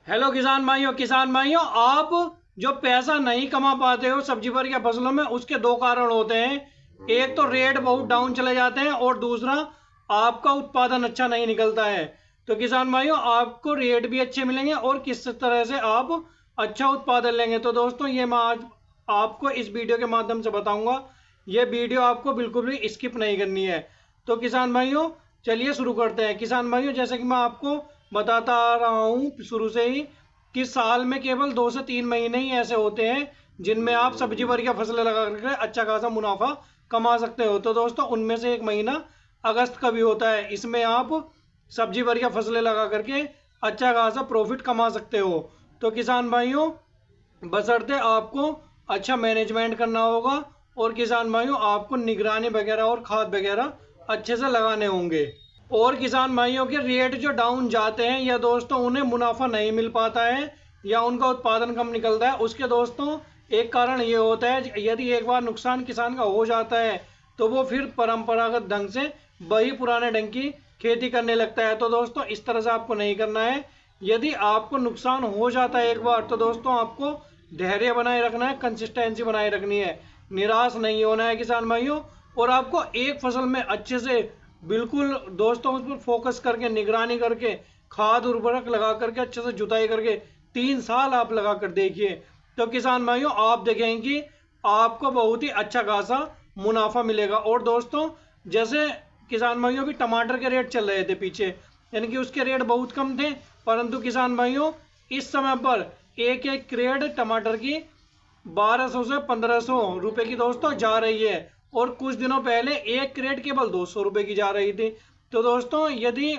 Hello किसान भाइयों, आप जो पैसा नहीं कमा पाते हो सब्जी पर या फसलों में, उसके दो कारण होते हैं। एक तो रेट बहुत डाउन चले जाते हैं और दूसरा आपका उत्पादन अच्छा नहीं निकलता है। तो किसान भाइयों, आपको रेट भी अच्छे मिलेंगे और किस तरह से आप अच्छा उत्पादन लेंगे, तो दोस्तों ये मैं आज आपको इस वीडियो के माध्यम से बताऊंगा। ये वीडियो आपको बिल्कुल भी स्किप नहीं करनी है। तो किसान भाइयों, चलिए शुरू करते हैं। किसान भाइयों, जैसे कि मैं आपको बताता आ रहा हूँ शुरू से ही कि साल में केवल 2 से 3 महीने ही ऐसे होते हैं जिनमें आप सब्जी वर्गीय फसलें लगा करके अच्छा खासा मुनाफा कमा सकते हो। तो दोस्तों, उनमें से एक महीना अगस्त का भी होता है। इसमें आप सब्जी वर्गीय फसलें लगा करके अच्छा खासा प्रॉफिट कमा सकते हो। तो किसान भाइयों, बशर्ते आपको अच्छा मैनेजमेंट करना होगा और किसान भाइयों आपको निगरानी वगैरह और खाद वगैरह अच्छे से लगाने होंगे। और किसान भाइयों के रेट जो डाउन जाते हैं या दोस्तों उन्हें मुनाफा नहीं मिल पाता है या उनका उत्पादन कम निकलता है, उसके दोस्तों एक कारण ये होता है, यदि एक बार नुकसान किसान का हो जाता है तो वो फिर परंपरागत ढंग से वही पुराने ढंग की खेती करने लगता है। तो दोस्तों, इस तरह से आपको नहीं करना है। यदि आपको नुकसान हो जाता है एक बार, तो दोस्तों आपको धैर्य बनाए रखना है, कंसिस्टेंसी बनाए रखनी है, निराश नहीं होना है किसान भाइयों। और आपको एक फसल में अच्छे से बिल्कुल दोस्तों उस पर फोकस करके, निगरानी करके, खाद उर्वरक लगा करके, अच्छे से जुताई करके 3 साल आप लगा कर देखिए, तो किसान भाइयों आप देखेंगे कि आपको बहुत ही अच्छा खासा मुनाफा मिलेगा। और दोस्तों, जैसे किसान भाइयों भी टमाटर के रेट चल रहे थे पीछे, यानी कि उसके रेट बहुत कम थे, परंतु किसान भाइयों इस समय पर एक एक क्रेट टमाटर की 1200 से 1500 रुपए की दोस्तों जा रही है। और कुछ दिनों पहले एक क्रेट केवल 200 रुपए की जा रही थी। तो दोस्तों, यदि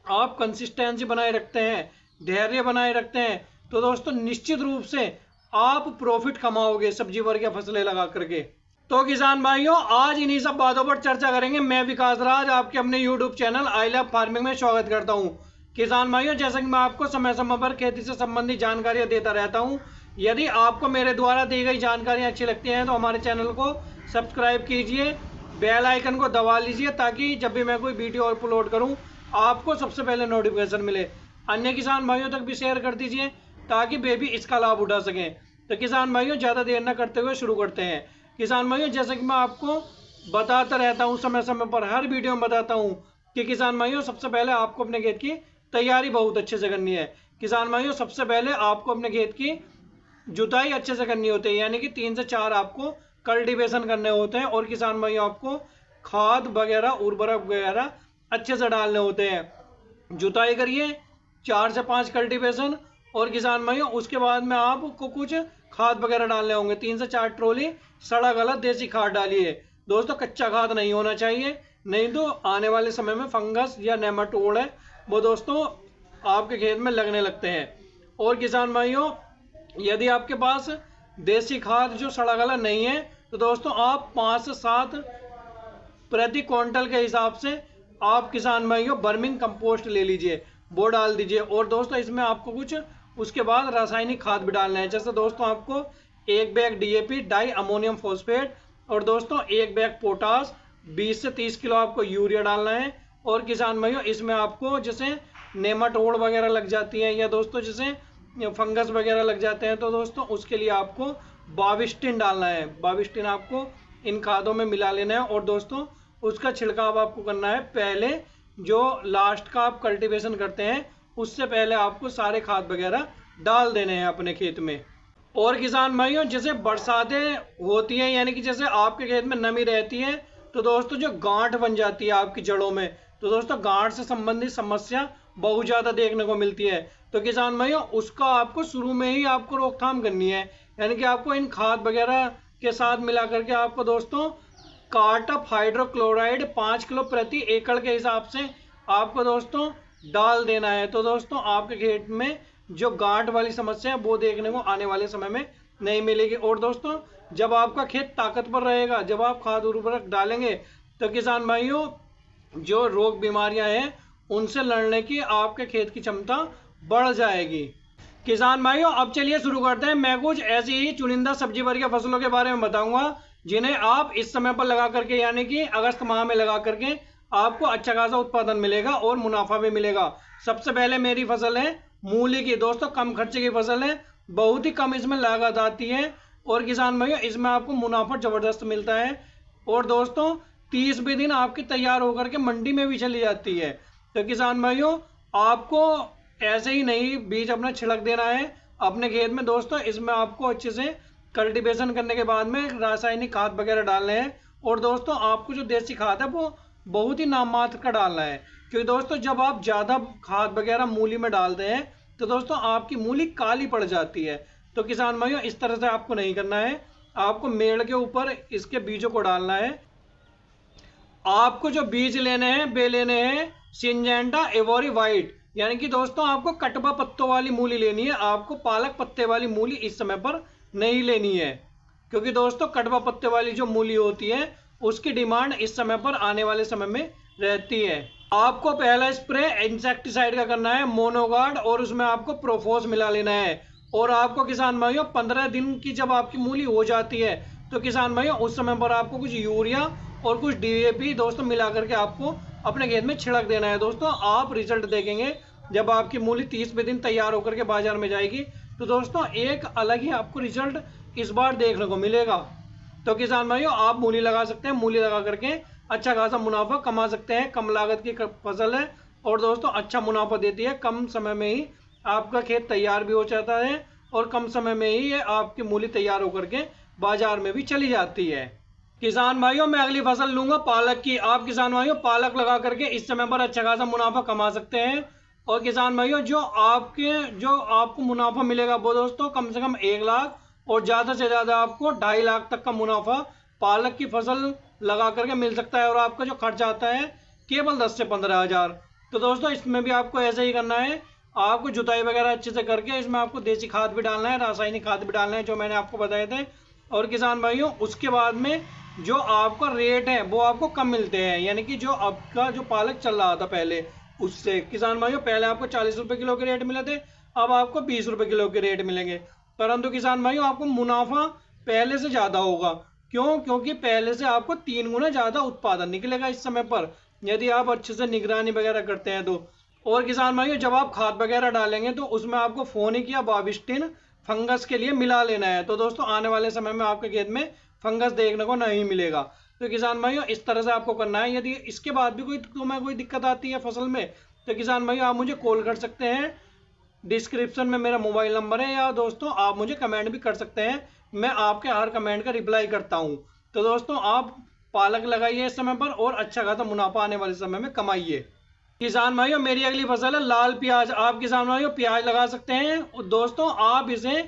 आप कंसिस्टेंसी बनाए रखते हैं, धैर्य बनाए रखते हैं, तो दोस्तों निश्चित रूप से आप प्रॉफिट कमाओगे सब्जी वर्गीय फसलें लगा करके। तो किसान भाइयों, आज इन्हीं सब बातों पर चर्चा करेंगे। मैं विकास राज आपके अपने YouTube channel I love farming में स्वागत करता हूं। किसान भाइयों, जैसा कि मैं आपको समय समय पर खेती से संबंधित जानकारियां देता रहता हूं, यदि आपको मेरे द्वारा दी गई जानकारियां अच्छी लगती हैं तो हमारे चैनल को सब्सक्राइब कीजिए, बेल आइकन को दबा लीजिए, ताकि जब भी मैं कोई वीडियो अपलोड करूं आपको सबसे पहले नोटिफिकेशन मिले। अन्य किसान भाइयों तक भी शेयर कर दीजिए ताकि वे भी इसका लाभ उठा सकें। तो किसान भाइयों, ज़्यादा देर न करते हुए शुरू करते हैं। किसान भाइयों, जैसे कि मैं आपको बताता रहता हूँ, समय समय पर हर वीडियो में बताता हूँ कि किसान भाइयों सबसे पहले आपको अपने खेत की तैयारी बहुत अच्छे से करनी है। किसान भाइयों, सबसे पहले आपको अपने खेत की जुताई अच्छे से करनी होती है, यानी कि 3 से 4 आपको कल्टीवेशन करने होते हैं। और किसान भाइयों, आपको खाद वगैरह उर्वरक वगैरह अच्छे से डालने होते हैं। जुताई करिए, 4 से 5 कल्टीवेशन, और किसान भाइयों उसके बाद में आपको कुछ खाद वगैरह डालने होंगे। 3 से 4 ट्रॉली सड़ा गला देसी खाद डालिए दोस्तों, कच्चा खाद नहीं होना चाहिए, नहीं तो आने वाले समय में फंगस या नेमाटोड है वो दोस्तों आपके खेत में लगने लगते हैं। और किसान भाइयों, यदि आपके पास देसी खाद जो सड़ा गला नहीं है, तो दोस्तों आप 5 से 7 प्रति क्विंटल के हिसाब से आप किसान भाइयों बर्मिंग कंपोस्ट ले लीजिए, वो डाल दीजिए। और दोस्तों इसमें आपको कुछ उसके बाद रासायनिक खाद भी डालना है। जैसे दोस्तों आपको 1 bag DAP di ammonium phosphate, और दोस्तों 1 बैग पोटास, 20 से 30 किलो आपको यूरिया डालना है। और किसान भाइयों, इसमें आपको जैसे नेमाटोड वगैरह लग जाती है या दोस्तों जैसे फंगस वगैरह लग जाते हैं, तो दोस्तों उसके लिए आपको बाविस्टिन डालना है। बाविस्टिन आपको इन खादों में मिला लेना है। और दोस्तों उसका छिड़काव आपको करना है पहले, जो लास्ट का आप कल्टीवेशन करते हैं उससे पहले आपको सारे खाद वगैरह डाल देने हैं अपने खेत में। और किसान भाइयों, जैसे बरसातें होती हैं, यानी कि जैसे आपके खेत में नमी रहती है, तो दोस्तों जो गांठ बन जाती है आपकी जड़ों में, तो दोस्तों गांठ से संबंधित समस्या बहुत ज़्यादा देखने को मिलती है। तो किसान भाइयों, उसका आपको शुरू में ही आपको रोकथाम करनी है, यानी कि आपको इन खाद वगैरह के साथ मिला करके आपको दोस्तों कार्टप हाइड्रोक्लोराइड 5 किलो प्रति एकड़ के हिसाब से आपको दोस्तों डाल देना है। तो दोस्तों आपके खेत में जो गांठ वाली समस्या है वो देखने को आने वाले समय में नहीं मिलेगी। और दोस्तों जब आपका खेत ताकतवर रहेगा, जब आप खाद उर्वरक डालेंगे, तो किसान भाइयों जो रोग बीमारियां हैं उनसे लड़ने की आपके खेत की क्षमता बढ़ जाएगी। किसान भाइयों, अब चलिए शुरू करते हैं। मैं कुछ ऐसी ही चुनिंदा सब्जी वर्गीय फसलों के बारे में बताऊंगा जिन्हें आप इस समय पर लगा करके, यानी कि अगस्त माह में लगा करके आपको अच्छा खासा उत्पादन मिलेगा और मुनाफा भी मिलेगा। सबसे पहले मेरी फसल है मूली की दोस्तों कम खर्चे की फसल है, बहुत ही कम इसमें लागत आती है और किसान भाइयों इसमें आपको मुनाफा जबरदस्त मिलता है। और दोस्तों 30वें दिन आपकी तैयार होकर के मंडी में भी चली जाती है। तो किसान भाइयों आपको ऐसे ही नहीं बीज अपना छिड़क देना है अपने खेत में दोस्तों, इसमें आपको अच्छे से कल्टीवेशन करने के बाद में रासायनिक खाद वगैरह डालने हैं। और दोस्तों आपको जो देसी खाद है वो बहुत ही नाम मात्र का डालना है, क्योंकि दोस्तों जब आप ज़्यादा खाद वगैरह मूली में डालते हैं तो दोस्तों आपकी मूली काली पड़ जाती है। तो किसान भाइयों इस तरह से आपको नहीं करना है, आपको मेड़ के ऊपर इसके बीजों को डालना है। आपको जो बीज लेने हैं वे लेने हैं सिंजेंटा एवोरी वाइट, यानी कि दोस्तों आपको कटवा पत्तों वाली मूली लेनी है, आपको पालक पत्ते वाली मूली इस समय पर नहीं लेनी है, क्योंकि दोस्तों कटवा पत्ते वाली जो मूली होती है उसकी डिमांड इस समय पर आने वाले समय में रहती है। आपको पहला स्प्रे इंसेक्टिसाइड का करना है मोनोगार्ड, और उसमें आपको प्रोफोस मिला लेना है। और आपको किसान भाइयों 15 दिन की जब आपकी मूली हो जाती है तो किसान भाइयों उस समय पर आपको कुछ यूरिया और कुछ डीएपी दोस्तों मिला करके आपको अपने खेत में छिड़क देना है। दोस्तों आप रिजल्ट देखेंगे जब आपकी मूली 30वें दिन तैयार होकर के बाजार में जाएगी तो दोस्तों एक अलग ही आपको रिजल्ट इस बार देखने को मिलेगा। तो किसान भाइयों आप मूली लगा सकते हैं, मूली लगा करके अच्छा खासा मुनाफा कमा सकते हैं। कम लागत की फसल है और दोस्तों अच्छा मुनाफा देती है, कम समय में ही आपका खेत तैयार भी हो जाता है और कम समय में ही ये आपकी मूली तैयार होकर के बाजार में भी चली जाती है। किसान भाइयों मैं अगली फसल लूंगा पालक की। आप किसान भाइयों पालक लगा करके इस समय पर अच्छा खासा मुनाफा कमा सकते हैं। और किसान भाइयों जो आपको मुनाफा मिलेगा वो दोस्तों कम से कम 1 लाख और ज़्यादा से ज़्यादा आपको 2.5 लाख तक का मुनाफा पालक की फसल लगा करके मिल सकता है। और आपका जो खर्च आता है केवल 10 से 15 हज़ार। तो दोस्तों इसमें भी आपको ऐसे ही करना है, आपको जुताई वगैरह अच्छे से करके इसमें आपको देसी खाद भी डालना है, रासायनिक खाद भी डालना है जो मैंने आपको बताए थे। और किसान भाइयों उसके बाद में जो आपका रेट है वो आपको कम मिलते हैं, यानी कि जो आपका जो पालक चल रहा था पहले उससे किसान भाइयों पहले आपको 40 रुपये किलो के रेट मिले थे, अब आपको 20 रुपये किलो के रेट मिलेंगे। परंतु किसान भाइयों आपको मुनाफा पहले से ज़्यादा होगा। क्यों? क्योंकि पहले से आपको 3 गुना ज़्यादा उत्पादन निकलेगा इस समय पर, यदि आप अच्छे से निगरानी वगैरह करते हैं तो। और किसान भाइयों जब आप खाद वगैरह डालेंगे तो उसमें आपको फोनिक या बाविस्टिन फंगस के लिए मिला लेना है। तो दोस्तों आने वाले समय में आपके खेत में फंगस देखने को नहीं मिलेगा। तो किसान भाइयों इस तरह से आपको करना है। यदि इसके बाद भी कोई दिक्कत आती है फसल में तो किसान भाइयों आप मुझे कॉल कर सकते हैं, डिस्क्रिप्शन में मेरा मोबाइल नंबर है, या दोस्तों आप मुझे कमेंट भी कर सकते हैं, मैं आपके हर कमेंट का रिप्लाई करता हूं। तो दोस्तों आप पालक लगाइए इस समय पर और अच्छा खासा मुनाफा आने वाले समय में कमाइए। किसान भाइयों मेरी अगली फसल है लाल प्याज। आप किसान भाइयों प्याज लगा सकते हैं दोस्तों, आप इसे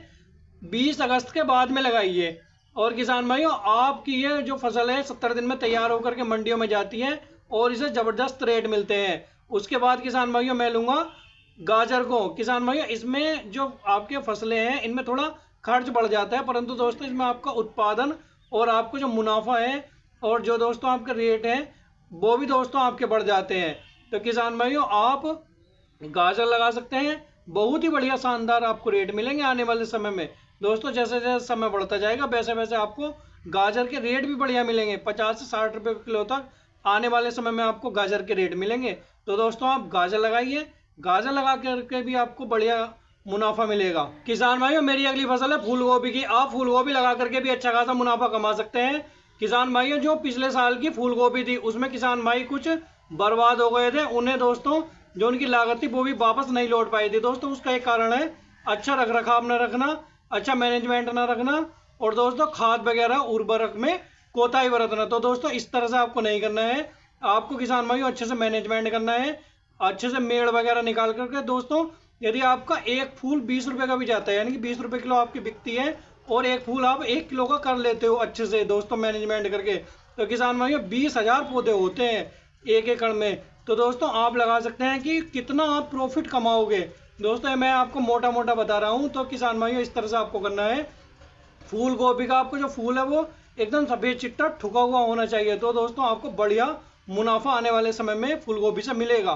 20 अगस्त के बाद में लगाइए। और किसान भाइयों आपकी ये जो फसल है 70 दिन में तैयार होकर के मंडियों में जाती है और इसे ज़बरदस्त रेट मिलते हैं। उसके बाद किसान भाइयों मैं लूँगा गाजर को। किसान भाइयों इसमें जो आपके फसलें हैं इनमें थोड़ा खर्च बढ़ जाता है, परंतु दोस्तों इसमें आपका उत्पादन और आपको जो मुनाफा है और जो दोस्तों आपके रेट हैं वो भी दोस्तों आपके बढ़ जाते हैं। तो किसान भाइयों आप गाजर लगा सकते हैं, बहुत ही बढ़िया शानदार आपको रेट मिलेंगे आने वाले समय में। दोस्तों जैसे जैसे समय बढ़ता जाएगा वैसे वैसे आपको गाजर के रेट भी बढ़िया मिलेंगे, 50 से 60 रुपये किलो तक आने वाले समय में आपको गाजर के रेट मिलेंगे। तो दोस्तों आप गाजर लगाइए, गाजर लगा करके भी आपको बढ़िया मुनाफा मिलेगा। किसान भाइयों मेरी अगली फसल है फूल गोभी की। आप फूल गोभी लगा करके भी अच्छा खासा मुनाफा कमा सकते हैं। किसान भाइयों जो पिछले साल की फूल गोभी थी उसमें किसान भाई कुछ बर्बाद हो गए थे, उन्हें दोस्तों जो उनकी लागत थी वो भी वापस नहीं लौट पाई थी। दोस्तों उसका एक कारण है अच्छा रख रखाव न रखना, अच्छा मैनेजमेंट न रखना और दोस्तों खाद वगैरह उर्वरक में कोताही बरतना। तो दोस्तों इस तरह से आपको नहीं करना है, आपको किसान भाइयों अच्छे से मैनेजमेंट करना है, अच्छे से मेड़ वगैरह निकाल करके। दोस्तों यदि आपका एक फूल 20 रुपये का भी जाता है, यानी कि 20 रुपये किलो आपकी बिकती है और एक फूल आप 1 किलो का कर लेते हो अच्छे से दोस्तों मैनेजमेंट करके, तो किसान भाइयों 20,000 पौधे होते हैं 1 एकड़ में। तो दोस्तों आप लगा सकते हैं कि कितना आप प्रॉफिट कमाओगे। दोस्तों मैं आपको मोटा मोटा बता रहा हूं। तो किसान भाइयों इस तरह से आपको करना है। फूल गोभी का आपको जो फूल है वो एकदम सफेद चिट्टा ठुका हुआ होना चाहिए। तो दोस्तों आपको बढ़िया मुनाफा आने वाले समय में फूल गोभी से मिलेगा।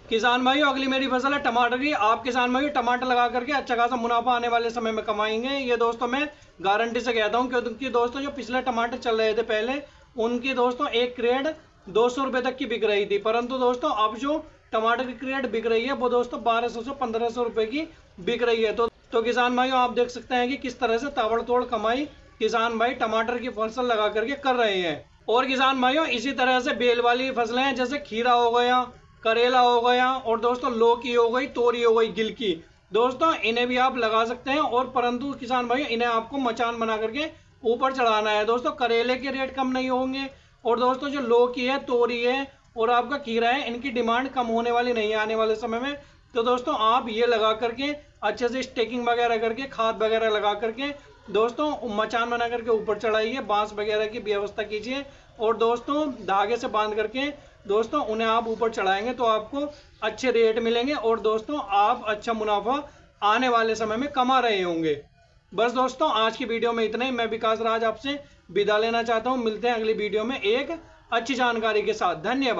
किसान भाइयों अगली मेरी फसल है टमाटर की। आप किसान भाइयों टमाटर लगा करके अच्छा खासा मुनाफा आने वाले समय में कमाएंगे, ये दोस्तों मैं गारंटी से कहता हूँ। क्योंकि दोस्तों जो पिछले टमाटर चल रहे थे पहले उनकी दोस्तों एक क्रेट 200 रुपये तक की बिक रही थी, परंतु दोस्तों अब जो टमाटर की क्रेट बिक रही है वो दोस्तों 1200 से 1500 रुपए की बिक रही है। तो किसान भाइयों आप देख सकते हैं कि किस तरह से ताबड़तोड़ कमाई किसान भाई टमाटर की फसल लगा करके कर रहे हैं। और किसान भाइयों इसी तरह से बेल वाली फसलें हैं, जैसे खीरा हो गया, करेला हो गया, और दोस्तों लौकी हो गई, तोरी हो गई, गिलकी, दोस्तों इन्हें भी आप लगा सकते हैं। और परंतु किसान भाइयों इन्हें आपको मचान बना करके ऊपर चढ़ाना है। दोस्तों करेले के रेट कम नहीं होंगे, और दोस्तों जो लौकी है, तोरी है और आपका खीरा है, इनकी डिमांड कम होने वाली नहीं है आने वाले समय में। तो दोस्तों आप ये लगा करके अच्छे से स्टेकिंग वगैरह करके, खाद वगैरह लगा करके दोस्तों मचान बना करके ऊपर चढ़ाइए, बांस वगैरह की व्यवस्था कीजिए, और दोस्तों धागे से बांध करके दोस्तों उन्हें आप ऊपर चढ़ाएंगे तो आपको अच्छे रेट मिलेंगे, और दोस्तों आप अच्छा मुनाफा आने वाले समय में कमा रहे होंगे। बस दोस्तों आज की वीडियो में इतना ही। मैं विकास राज आपसे विदा लेना चाहता हूं। मिलते हैं अगली वीडियो में एक अच्छी जानकारी के साथ। धन्यवाद।